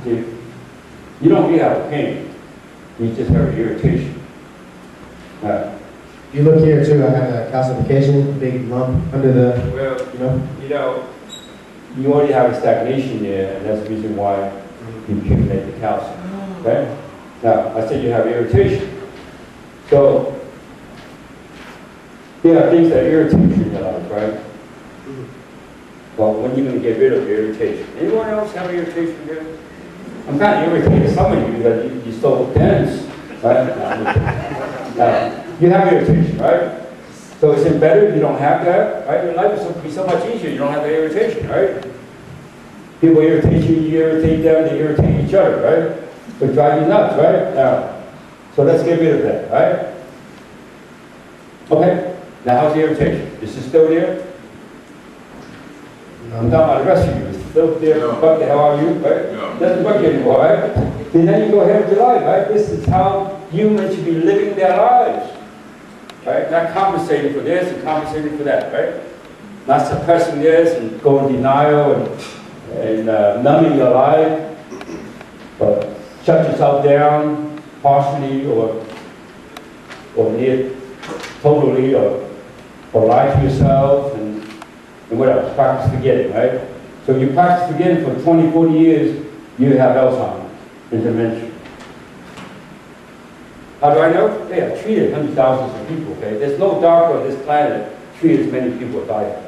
See, you don't really have a pain. You just have irritation. You look here too, I have a calcification, big lump under the, you already have a stagnation there, and that's the reason why you accumulate the calcium. Okay? Now, I said you have irritation. So, there are things that irritate you in your life, right? Well, when are you going to get rid of your irritation? Anyone else have irritation here? I'm kind of irritated some of you because you're so dense, right? You have irritation, right? So is it better if you don't have that, right? Your life will be so much easier, you don't have the irritation, right? People irritate you, you irritate them, they irritate each other, right? So drive you nuts, right? Now, so let's get rid of that, right? Okay, now how's the irritation? Is it still there? I'm talking about the rest of you. It's still there. No. What the hell are you, right? No. Doesn't bug you anymore, right? Then you go ahead with your life, right? This is how humans should be living their lives. Right? Not compensating for this and compensating for that, right? Not suppressing this and going in denial and numbing your life, but shut yourself down partially or near totally or lie to yourself and what else? Practice forgetting, right? So you practice forgetting for 20, 40 years, you have Alzheimer's and dementia. How do I know? They have treated hundreds of thousands of people, okay? There's no doctor on this planet treated as many people as I have.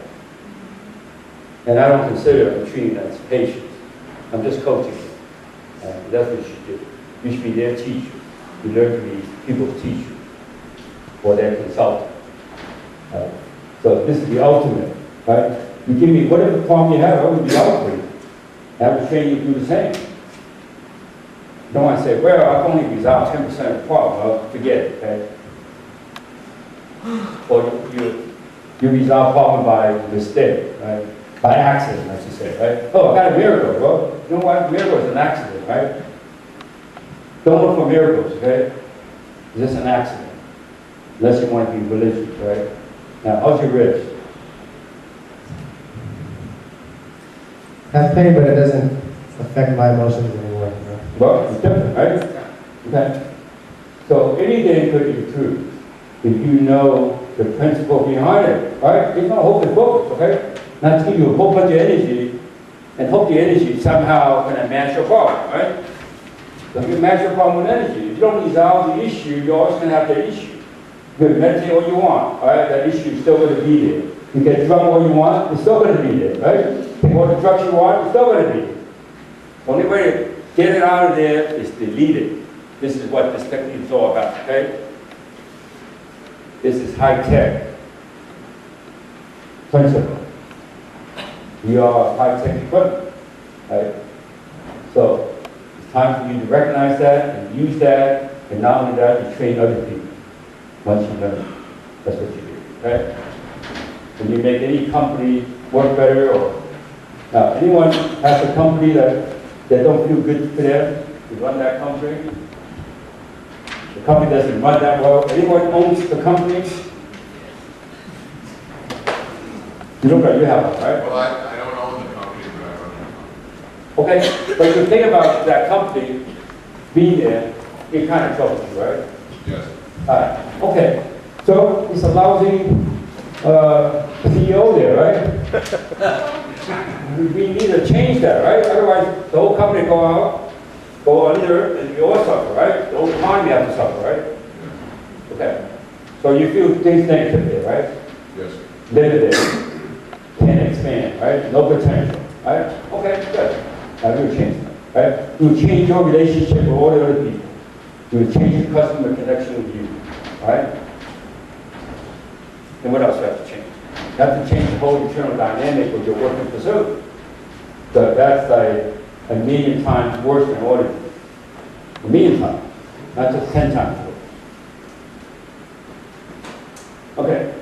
And I don't consider them treating as patients. I'm just coaching them. That's what you should do. You should be their teacher. You learn to be people's teacher or their consultant. So this is the ultimate, right? You give me whatever problem you have, I will be out for you. I will train you to do the same. You don't want to say, well, I've only resolved 10% of the problem. Well, forget it, okay? Or you resolve problem by mistake, right? By accident, I should say, right? Oh, I got a miracle. Well, you know what? Miracle is an accident, right? Don't look for miracles, okay? It's just an accident. Unless you want to be religious, right? Now, how's your wrist? I have pain, but it doesn't affect my emotions anymore. No. Well, it's different, right? Okay. So anything could improve if you know the principle behind it, right? There's no hope and focus, okay? Not to give you a whole bunch of energy and hope the energy somehow going to match your problem, right? So if you match your problem with energy, if you don't resolve the issue, you're always going to have that issue. You can meditate all you want, all right? That issue is still going to be there. You get drunk all you want, it's still going to be there, right? Take all the drugs you want, it's still going to be there. The only way to get it out of there is delete it. This is what this technique is all about, okay? This is high-tech principle. We are high-tech equipment, right? So it's time for you to recognize that and use that, and not only that, you train other people. Once you learn, that's what you do, okay? When you make any company work better, or now anyone has a company that don't feel good for them to run that company, the company doesn't run that well. Anyone owns the company? You look like you have one, right? Well, I don't own the company, but I run the company. Okay, but you think about that company being there, it kind of troubles you, right? Yes. All right. Okay. So it's a lousy CEO there, right? We need to change that, right? Otherwise, the whole company go under, and we all suffer, right? The whole economy has to suffer, right? Okay. So you feel things negative there, right? Yes. Limited. Can't expand, right? No potential, right? Okay, good. Now we'll change that, right? We'll change your relationship with all the other people. We'll change the customer connection with you, right? And what else you have to change? You have to change the whole internal dynamic of your working facility. So that's like a million times worse than auditing. A million times, not just 10 times worse. Okay,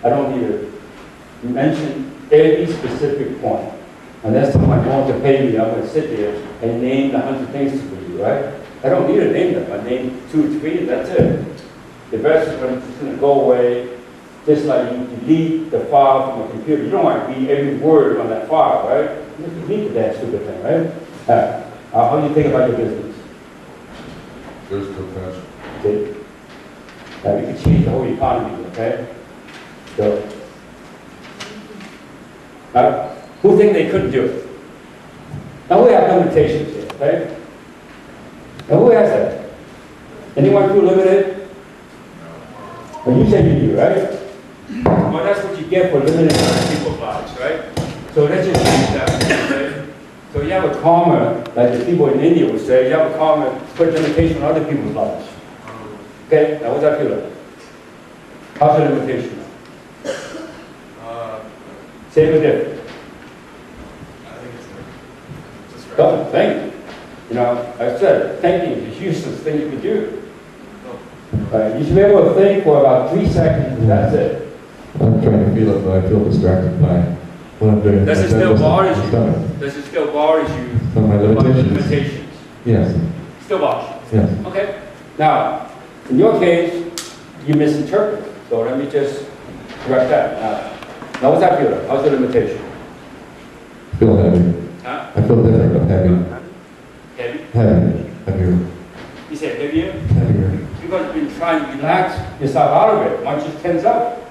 I don't need to mention every specific point. Unless someone wants to pay me, I'm going to sit there and name the 100 things for you, right? I don't need to name them. I name 2 or 3, and that's it. The rest is going to go away, just like you delete the file from a computer. You don't want to read every word on that file, right? You delete that stupid thing, right? How do you think about your business? There's no cash. Okay? Now, you can change the whole economy, okay? So, who think they couldn't do it? Now, we have limitations here, okay? Now, who has that? Anyone feel limited? Well, you said you do, right? Well, that's what you get for limiting other people's lives, right? So let's just use that, okay? So you have a karma, like the people in India would say, you have a karma, put limitation on other people's lives. Okay, now what's that feel like? How's the limitation? Same or different? I think it's just right. Don't think. You know, I said, thinking is a useless thing you can do. You should be able to think for about 3 seconds, and that's it. I'm trying to feel it, but I feel distracted by what I'm doing. Does it still bothers you? Does it still bothers you? So my about the limitations. limitations? Yes, Still bothers you? yes. Okay. Now, in your case, you misinterpret. So let me just correct that. Now what's that feel like? How's the limitation? I feel heavy. Huh? I feel different, but heavy. Heavy? Heavy. Heavier. You said heavier? Heavier. Because you've been trying to relax yourself out of it. Why don't you just tense up?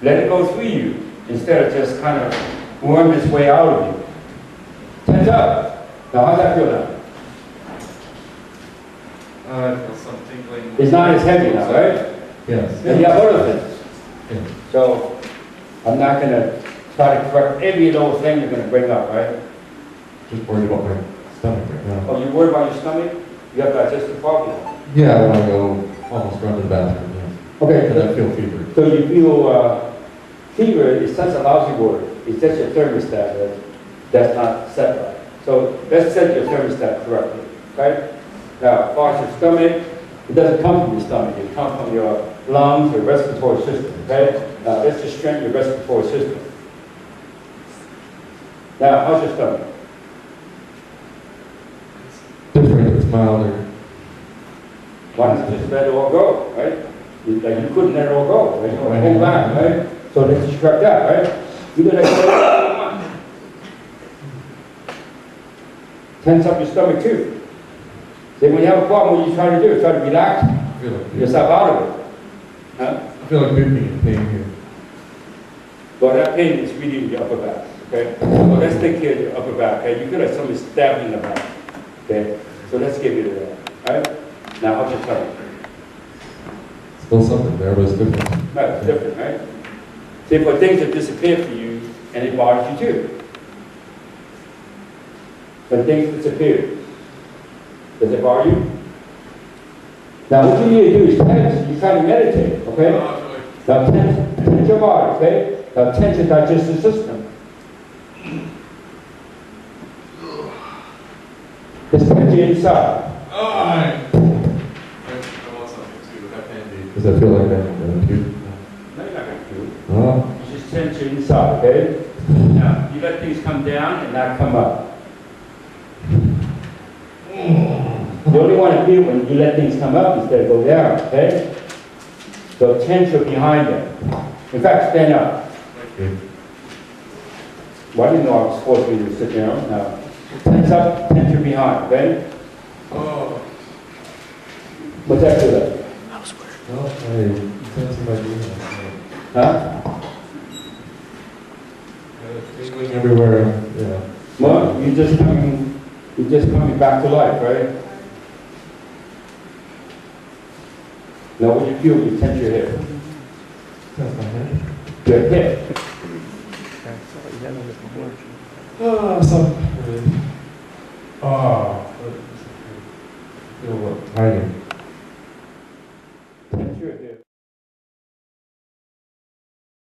Let it go through you instead of just kind of worm its way out of you. Tense up. Now how's that feel now? I feel some tingling. It's not as heavy now, right? Yes. And you have other things. Yes. So I'm not going to try to correct every little thing you're going to bring up, right? Just worried about my stomach right now. Oh, you worried about your stomach? You have digestive problem. Yeah, I want to go almost run to the bathroom, yes. Okay, But I feel fever. so you feel fever is such a lousy word. It's just your thermostat that's not set right. So let's set your thermostat correctly, right? Now, as far as your stomach, it doesn't come from your stomach. It comes from your lungs or respiratory system, okay? Now, let's just strengthen your respiratory system. Now, how's your stomach? Different, it's milder. Why don't you just let it all go, right? You couldn't let it all go, right? You want to hold back, right? So let's just correct that, right? You let it go. Tense up your stomach too. See, when you have a problem, what you try to do is try to relax I feel like yourself out of it. Huh? I feel like being in pain here. Well, that pain is really in your upper back, okay? So let's take care of your upper back, okay? You feel like somebody stabbed you in the back, okay? So let's get rid of that, all right? Now, how's your tummy? Still something there, but it's different. Right, it's different, right? See, but things have disappeared for you, and it bothers you too. But things disappear. Does it bother you? Now, what you need to do is tense. You try to meditate, okay? Now, tense your body, okay? Now, tense your digestive system. Just tense your inside. I want something too. That candy. Because I feel like I'm going to puke. No, you're not going to do it. Oh, You just tense your inside, okay? Now, you let things come down and not come up. You only want to feel when you let things come up instead of go down, okay? So tense your behind them. In fact, stand up. okay. Well, I didn't know I was supposed to be sit down. Now, tense up, tense your behind, okay? Oh. What's that feel like? Well, I sensing my demons. Huh? Tingling everywhere, yeah. Well, you're just coming back to life, right? Now, what do you feel when you tense your hip? That's my head. Your hip. Oh, something. Oh,